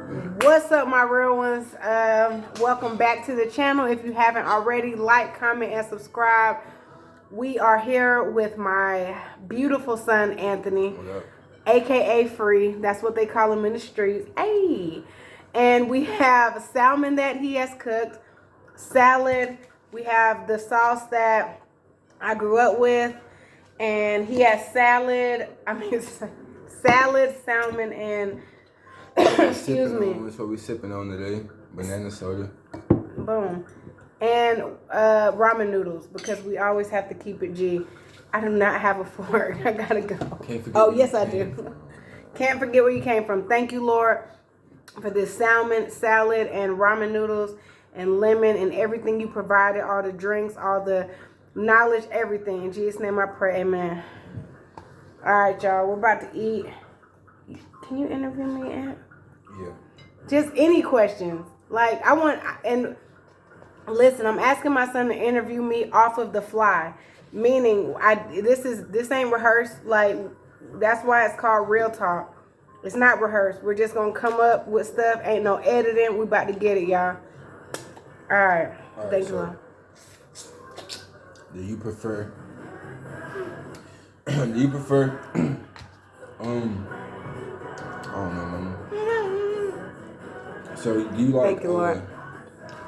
What's up, my real ones? Welcome back to the channel. If you haven't already, like, comment, and subscribe. We are here with my beautiful son, Anthony, aka Free. That's what they call him in the streets. Hey, and we have salmon that he has cooked, salad. We have the sauce that I grew up with, and he has salad. Salad, salmon, and excuse me. That's what we're sipping on today. Banana soda. Boom. And ramen noodles, because we always have to keep it G. I do not have a fork. I gotta go. Oh, yes, I do. Can't forget where you came from. Thank you, Lord, for this salmon, salad, and ramen noodles, and lemon, and everything you provided, all the drinks, all the knowledge, everything. In Jesus' name I pray, amen. All right, y'all, we're about to eat. Can you interview me, Aunt? Yeah. Just any questions. Like, I want, and listen, I'm asking my son to interview me off of the fly. Meaning, this ain't rehearsed. Like, that's why it's called real talk. It's not rehearsed. We're just gonna come up with stuff. Ain't no editing. We about to get it, y'all. All right. Thank you, Lord. Do you prefer I don't know, man. So do you like Thank you, Lord.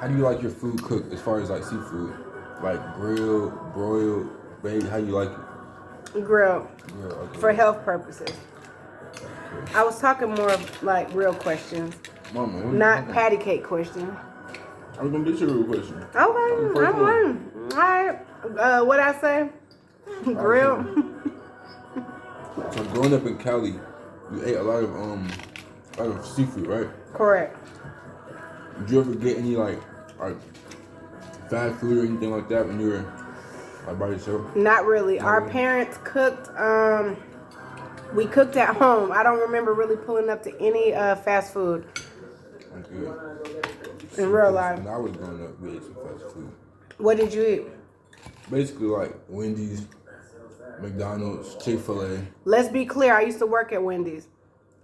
How do you like your food cooked as far as like seafood? Like grilled, broiled, baked, how you like it? Grilled. Grilled, okay. For health purposes. Okay. I was talking more of like real questions. Mama, Not patty cake questions. I was gonna get you a real question. Okay, I'm learning. All right. What I say? Grilled. So growing up in Cali, you ate a lot of seafood, right? Correct. Did you ever get any like fast food or anything like that when you were like by yourself? Not really. Our parents cooked. We cooked at home. I don't remember really pulling up to any fast food. Okay. In real life. When I was growing up, we ate some fast food. What did you eat? Basically like Wendy's, McDonald's, Chick-fil-A. Let's be clear. I used to work at Wendy's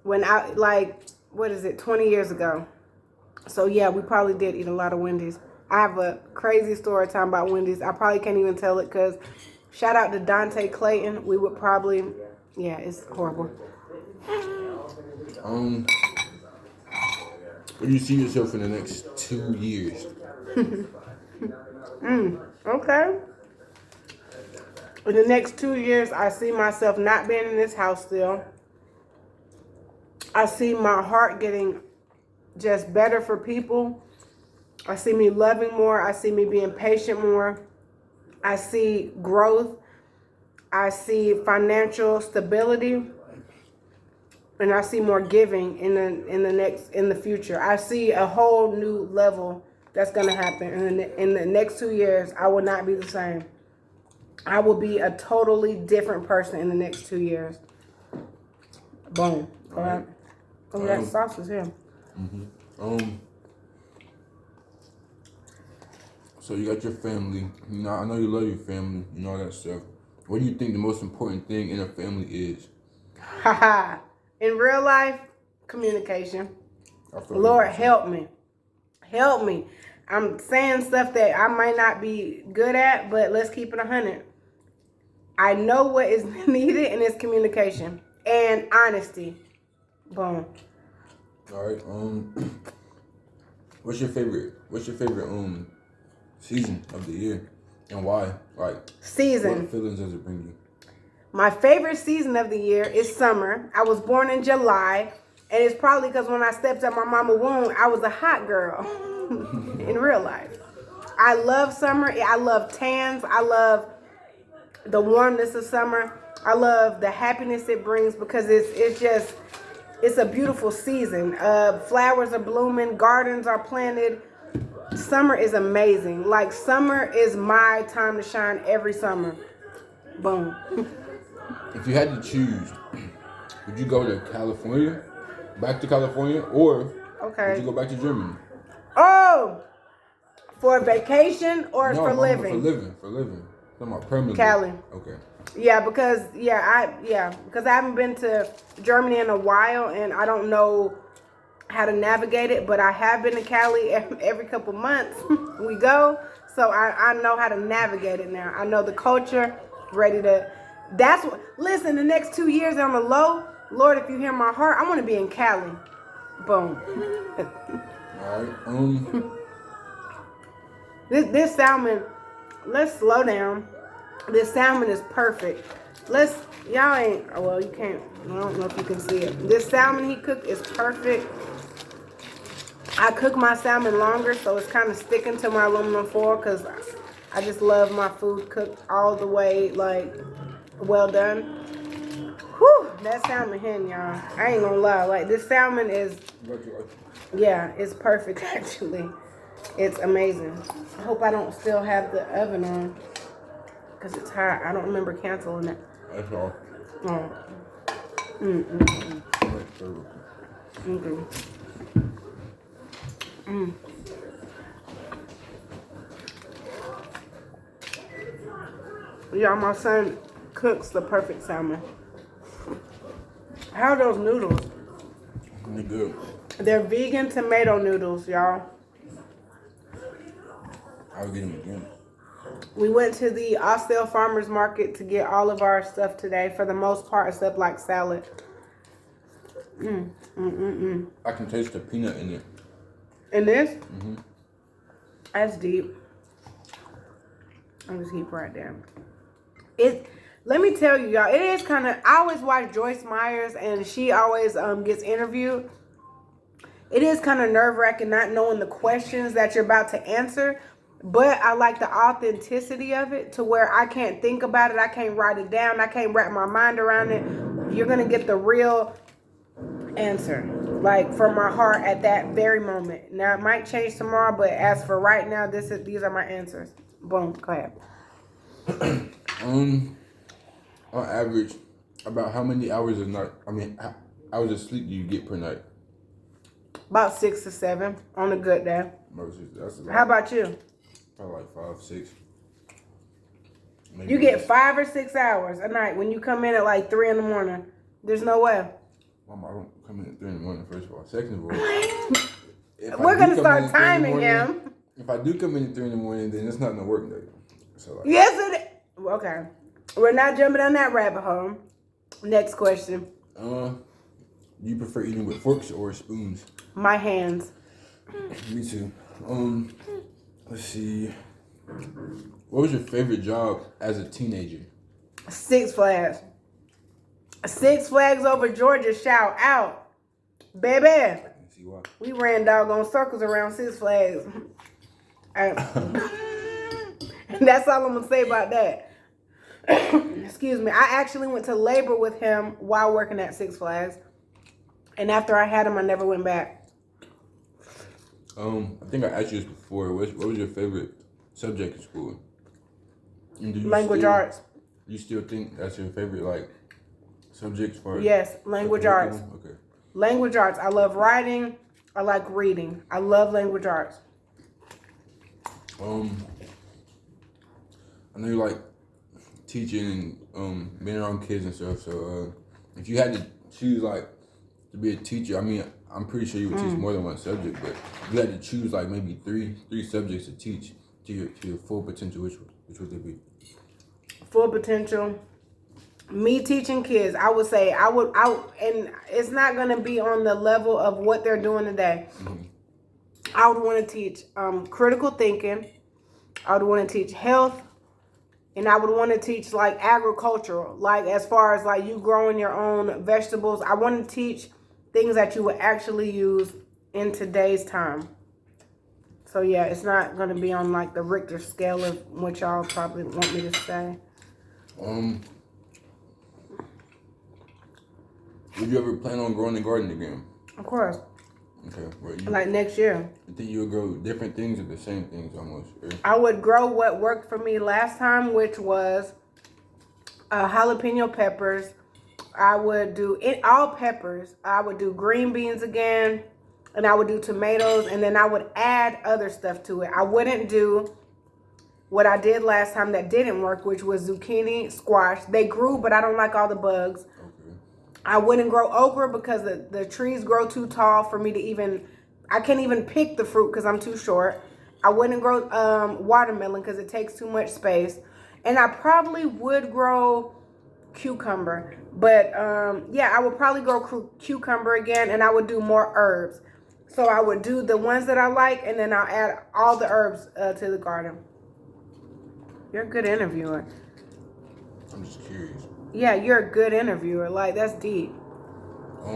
when I, like, what is it, 20 years ago. So, yeah, we probably did eat a lot of Wendy's. I have a crazy story time about Wendy's. I probably can't even tell it because shout out to Dante Clayton. We would probably, yeah, it's horrible. Where do you see yourself in the next 2 years? Okay. In the next 2 years, I see myself not being in this house still. I see my heart getting just better for people. I see me loving more. I see me being patient more. I see growth. I see financial stability. And I see more giving in the future. I see a whole new level that's gonna happen. In the next 2 years, I will not be the same. I will be a totally different person in the next 2 years. Boom. All right. Oh, that sauce is here. So you got your family. You know, I know you love your family. You know all that stuff. What do you think the most important thing in a family is? Haha. In real life, communication. Lord, help me. Help me. I'm saying stuff that I might not be good at, but let's keep it 100. I know what is needed, and it's communication and honesty. Boom. All right. What's your favorite season of the year, and why? Like, season. What feelings does it bring you? My favorite season of the year is summer. I was born in July, and it's probably because when I stepped out my mama's womb, I was a hot girl in real life. I love summer. I love tans. I love the warmness of summer. I love the happiness it brings because it's a beautiful season. Flowers are blooming. Gardens are planted. Summer is amazing. Like, summer is my time to shine every summer. Boom. If you had to choose, would you go to California, back to California, or would you go back to Germany? Oh, for vacation or for living? For living. Talking about permanently. Cali. Okay. Yeah, because I haven't been to Germany in a while, and I don't know how to navigate it, but I have been to Cali every couple months. We go, so I know how to navigate it now. I know the culture, ready to. That's what. Listen, the next 2 years on the low, Lord, if you hear my heart, I want to be in Cali. Boom. All right. This salmon. Let's slow down. This salmon is perfect. Y'all ain't. Well, you can't. I don't know if you can see it. This salmon he cooked is perfect. I cook my salmon longer, so it's kind of sticking to my aluminum foil because I just love my food cooked all the way, like, well done. Whew, that salmon hen, y'all. I ain't gonna lie. Like, this salmon is, yeah, it's perfect, actually. It's amazing. I hope I don't still have the oven on because it's hot. I don't remember canceling it. That's all. Oh. Okay. Y'all, my son cooks the perfect salmon. How are those noodles? They're good. They're vegan tomato noodles, y'all. I'll get them again. We went to the Austell Farmers Market to get all of our stuff today, for the most part, except like salad. I can taste the peanut in it. In this? Mm-hmm. That's deep. I'll just keep right there. Let me tell you, y'all, it is kind of, I always watch Joyce Myers, and she always gets interviewed. It is kind of nerve-wracking not knowing the questions that you're about to answer, but I like the authenticity of it to where I can't think about it. I can't write it down. I can't wrap my mind around it. You're going to get the real answer, like, from my heart at that very moment. Now, it might change tomorrow, but as for right now, these are my answers. Boom, go ahead. On average, about how many hours a night? Hours of sleep do you get per night? About 6 to 7 on a good day. That's a lot. How about you? Probably like 5, 6. You get 5 or 6 hours a night when you come in at like 3 in the morning. There's no way. Mama, I don't come in at 3 in the morning, first of all. Second of all, we're going to start timing him. If I do come in at 3 in the morning, then it's not no work day. So like, yes, it is. Okay. We're not jumping down that rabbit hole. Next question. Do you prefer eating with forks or spoons? My hands. Me too. Let's see. What was your favorite job as a teenager? Six Flags. Six Flags over Georgia, shout out. Baby. I can see why. We ran doggone circles around Six Flags. And that's all I'm going to say about that. Excuse me. I actually went to labor with him while working at Six Flags. And after I had him, I never went back. I think I asked you this before. What was your favorite subject in school? Language arts. You still think that's your favorite, like, subject for? Yes, language arts. Okay. Language arts. I love writing. I like reading. I love language arts. I know you like teaching and being around kids and stuff. So if you had to choose, like, to be a teacher, I mean, I'm pretty sure you would teach more than one subject, but if you had to choose, like, maybe three subjects to teach to your full potential, which would they be? Full potential. Me teaching kids, I would say and it's not going to be on the level of what they're doing today. Mm-hmm. I would want to teach critical thinking. I would want to teach health. And I would want to teach, like, agricultural, like, as far as, like, you growing your own vegetables. I want to teach things that you would actually use in today's time. So, yeah, it's not going to be on, like, the Richter scale of what y'all probably want me to say. Would you ever plan on growing a garden again? Of course. Okay. Well, like next year. You think you'll grow different things or the same things almost? Or? I would grow what worked for me last time, which was jalapeno peppers. I would do all peppers. I would do green beans again. And I would do tomatoes. And then I would add other stuff to it. I wouldn't do what I did last time that didn't work, which was zucchini, squash. They grew, but I don't like all the bugs. Okay. I wouldn't grow okra because the trees grow too tall for me to even, I can't even pick the fruit because I'm too short. I wouldn't grow watermelon because it takes too much space. And I probably would grow cucumber. But yeah, I would probably grow cucumber again, and I would do more herbs. So I would do the ones that I like, and then I'll add all the herbs to the garden. You're a good interviewer. I'm just curious. Yeah, you're a good interviewer. Like, that's deep. I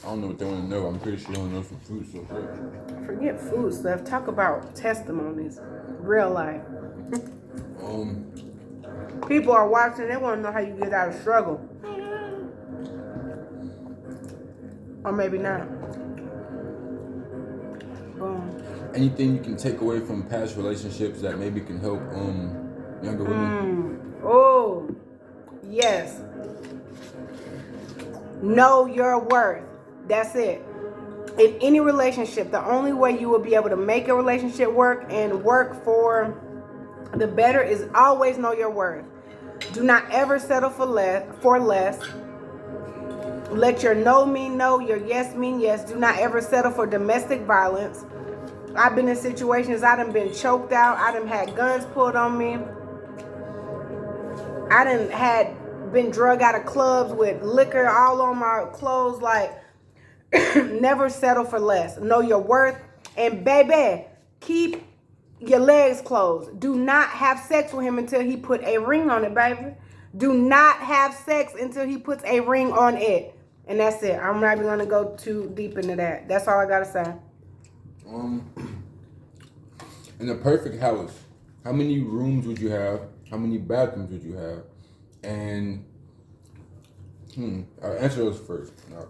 don't know what they want to know. I'm pretty sure you want to know some food stuff. Forget food stuff. Talk about testimonies. Real life. People are watching. They want to know how you get out of struggle. Or maybe not. Boom. Anything you can take away from past relationships that maybe can help younger women? Oh, yes. Know your worth. That's it. In any relationship, the only way you will be able to make a relationship work and work for the better is always know your worth. Do not ever settle for less. Let your no mean no, your yes mean yes. Do not ever settle for domestic violence. I've been in situations, I done been choked out. I done had guns pulled on me. I done been drug out of clubs with liquor all on my clothes. Like, never settle for less. Know your worth. And baby, keep your legs closed. Do not have sex with him until he put a ring on it, baby. Do not have sex until he puts a ring on it. And that's it. I'm not even going to go too deep into that. That's all I got to say. In a perfect house, how many rooms would you have? How many bathrooms would you have? And I'll answer those first. No.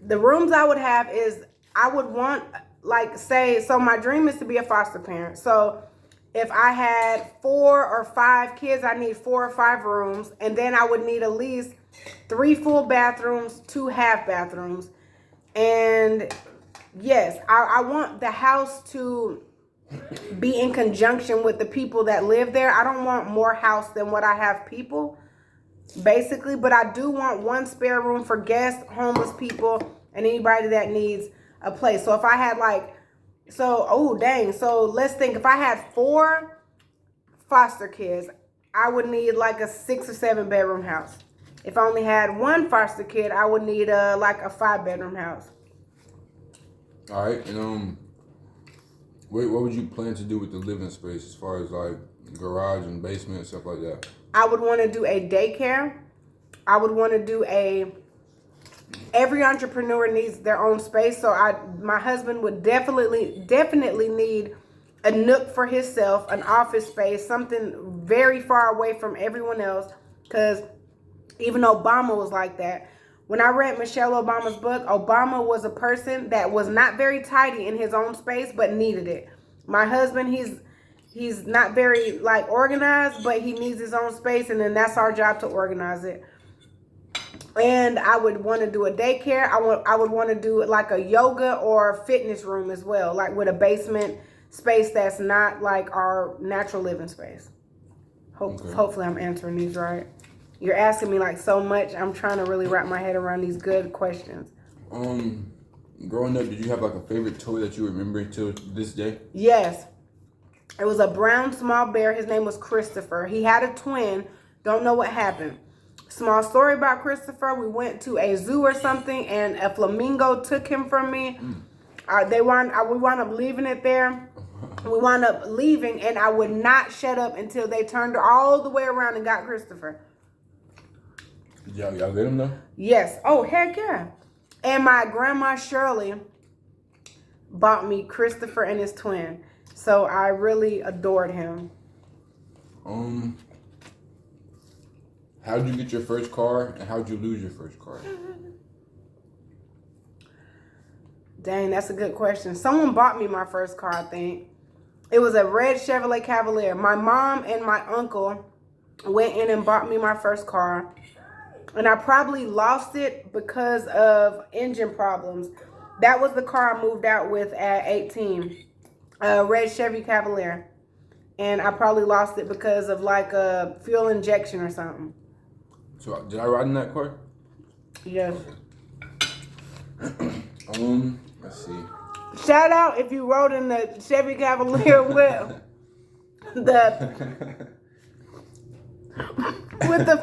The rooms I would have is, I would want, like, say, so my dream is to be a foster parent. So if I had 4 or 5 kids, I need 4 or 5 rooms. And then I would need at least 3 full bathrooms, 2 half bathrooms. And yes, I want the house to be in conjunction with the people that live there. I don't want more house than what I have people, basically. But I do want 1 spare room for guests, homeless people, and anybody that needs a place. So if I had so let's think, if I had 4 foster kids, I would need like a 6 or 7 bedroom house. If I only had 1 foster kid, I would need like a 5 bedroom house. All right, and what would you plan to do with the living space as far as like garage and basement and stuff like that? I would want to do a daycare. I would want to do every entrepreneur needs their own space. So my husband would definitely need a nook for himself, an office space, something very far away from everyone else. Because even Obama was like that. When I read Michelle Obama's book, Obama was a person that was not very tidy in his own space, but needed it. My husband, he's not very like organized, but he needs his own space, and then that's our job to organize it. And I would want to do a daycare. I would want to do like a yoga or fitness room as well, like with a basement space that's not like our natural living space. Okay. Hopefully I'm answering these right. You're asking me like so much. I'm trying to really wrap my head around these good questions. Growing up, did you have like a favorite toy that you remember till this day? Yes. It was a brown small bear. His name was Christopher. He had a twin. Don't know what happened. Small story about Christopher. We went to a zoo or something, and a flamingo took him from me. We wound up leaving it there. We wound up leaving, and I would not shut up until they turned all the way around and got Christopher. Y'all get him though? Yes. Oh, heck yeah. And my grandma Shirley bought me Christopher and his twin. So I really adored him. How'd you get your first car, and how'd you lose your first car? Dang, that's a good question. Someone bought me my first car, I think. It was a red Chevrolet Cavalier. My mom and my uncle went in and bought me my first car. And I probably lost it because of engine problems. That was the car I moved out with at 18. A red Chevy Cavalier. and I probably lost it because of like a fuel injection or something. So did I ride in that car? Yes. Let's see. Shout out if you rode in the Chevy Cavalier with the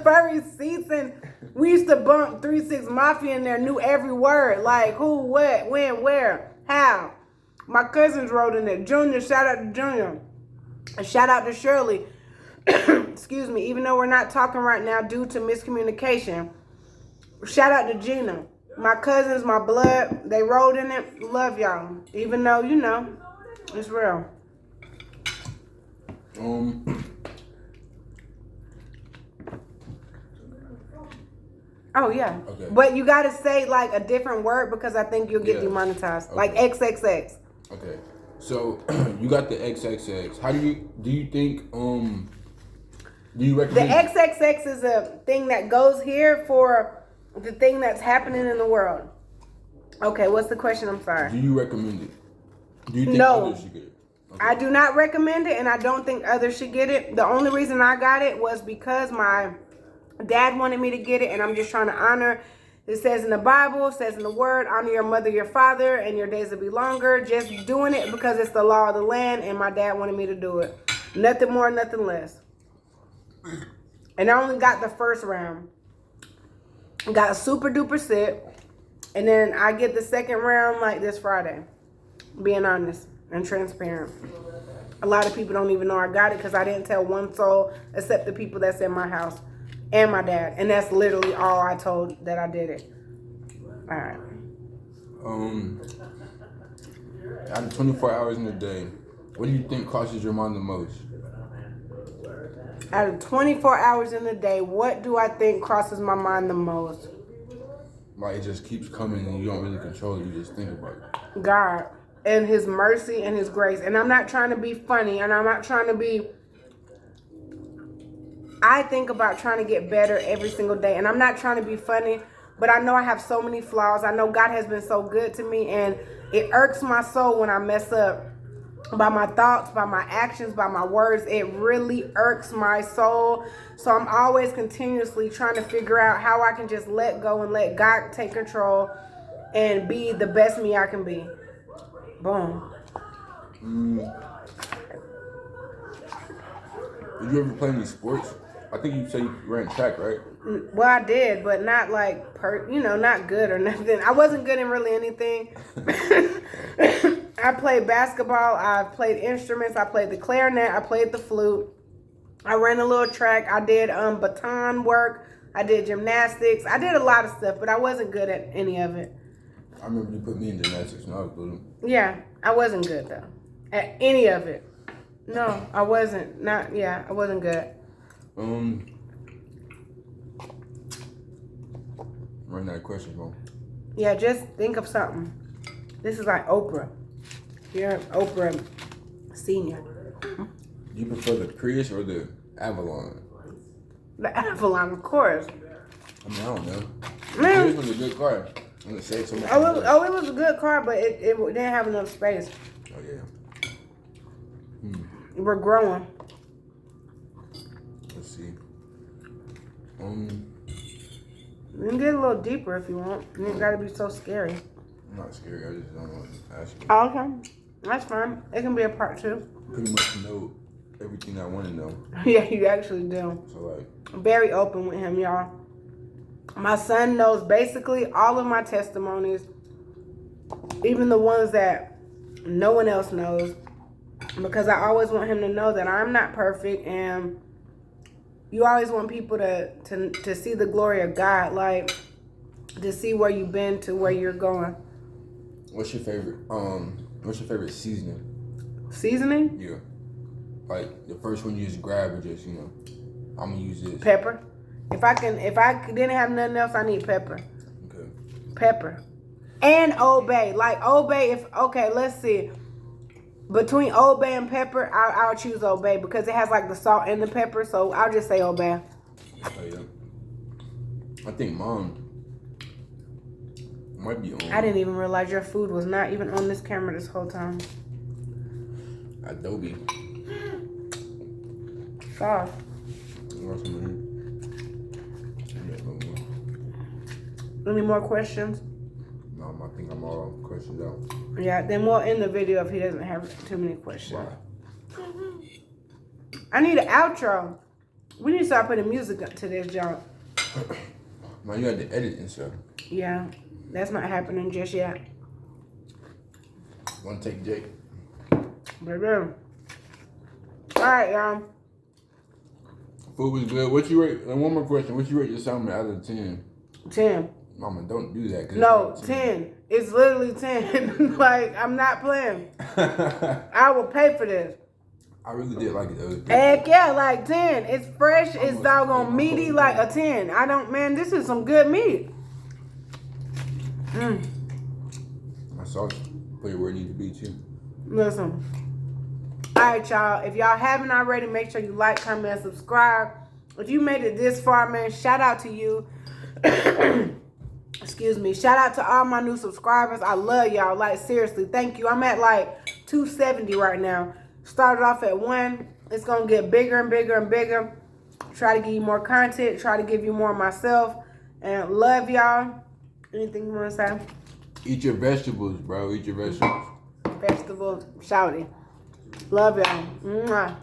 furry seats, and we used to bump 3-6 Mafia in there, knew every word, like who, what, when, where, how. My cousins rode in there. Junior, shout out to Junior. And shout out to Shirley. Excuse me, even though we're not talking right now due to miscommunication. Shout out to Gina. My cousins, my blood, they rode in it. Love y'all. Even though, you know, it's real. Oh, yeah. Okay. But you got to say, like, a different word because I think you'll get demonetized. Okay. Like XXX. Okay. So, you got the XXX. How do you think, do you recommend? The XXX is a thing that goes here for the thing that's happening in the world. Okay, what's the question? I'm sorry. Do you recommend it? Do you think others should get it? Okay. I do not recommend it, and I don't think others should get it. The only reason I got it was because my dad wanted me to get it, and I'm just trying to honor. It says in the Bible, it says in the Word, honor your mother, your father, and your days will be longer. Just doing it because it's the law of the land, and my dad wanted me to do it. Nothing more, nothing less. And I only got the first round. Got a super duper sit, and then I get the second round like this Friday. Being honest and transparent. A lot of people don't even know I got it because I didn't tell one soul except the people that's in my house and my dad. And that's literally all I told that I did it. All right. Out of 24 hours in a day, what do you think crosses your mind the most? Out of 24 hours in a day, what do I think crosses my mind the most? Like, it just keeps coming and you don't really control it. You just think about it. God and his mercy and his grace. And I'm not trying to be funny, and I'm not trying to be... I think about trying to get better every single day. And I'm not trying to be funny, but I know I have so many flaws. I know God has been so good to me, and it irks my soul when I mess up. By my thoughts, by my actions, by my words. It really irks my soul. So I'm always continuously trying to figure out how I can just let go and let God take control and be the best me I can be. Boom. Did you ever play any sports? I think you said you ran track, right? Well, I did, but not like, not good or nothing. I wasn't good in really anything. I played basketball. I played instruments. I played the clarinet. I played the flute. I ran a little track. I did baton work. I did gymnastics. I did a lot of stuff, but I wasn't good at any of it. I remember you put me in gymnastics when I was little. Yeah, I wasn't good though at any of it. No, I wasn't. I wasn't good. Run that question, bro. Yeah, just think of something. This is like Oprah. You're Oprah Senior. Do you prefer the Prius or the Avalon? The Avalon, of course. I mean, I don't know. The Man. Prius was a good car. I'm gonna say so much. It was a good car, but it didn't have enough space. Oh yeah. We're growing. Let's see. You can get a little deeper if you want. You ain't gotta be so scary. I'm not scary. I just don't want to ask you. Oh, okay. That's fine. It can be a part 2. Pretty much know everything I want to know. Yeah, you actually do. So like. Very open with him, y'all. My son knows basically all of my testimonies, even the ones that no one else knows, because I always want him to know that I'm not perfect, and you always want people to see the glory of God, like to see where you've been to where you're going. What's your favorite seasoning? Seasoning? Yeah. Like the first one you just grab and just, I'm gonna use this. Pepper. If I didn't have nothing else, I need pepper. Okay. Pepper. And Old Bay. Like Old Bay, let's see. Between Old Bay and pepper, I'll choose Old Bay because it has like the salt and the pepper, so I'll just say Old Bay. Oh yeah. I think Mom might be on. I didn't even realize your food was not even on this camera this whole time. Adobe. sauce. Any more questions? No, I think I'm all questions out. Yeah, then we'll end the video if he doesn't have too many questions. Wow. I need an outro. We need to start putting music to this jump. Now you had to edit and stuff. Yeah, that's not happening just yet. One take, Jake. Baby. All right, y'all. Food was good. What you rate? And one more question. What you rate your salmon out of 10? 10. Mama, don't do that. No, 10. It's literally 10. Like, I'm not playing. I will pay for this. I really did like it though. Heck yeah, like 10. It's fresh. It's doggone meaty, like a 10. Man, this is some good meat. My sauce put it where it needs to be too. Listen. All right, y'all. If y'all haven't already, make sure you like, comment, and subscribe. If you made it this far, man, shout out to you. Excuse me. Shout out to all my new subscribers. I love y'all. Like, seriously, thank you. I'm at like 270 right now. Started off at 1. It's going to get bigger and bigger and bigger. Try to give you more content. Try to give you more of myself. And love y'all. Anything you want to say? Eat your vegetables, bro. Eat your vegetables. Vegetables. Shout it. Love y'all. Mwah.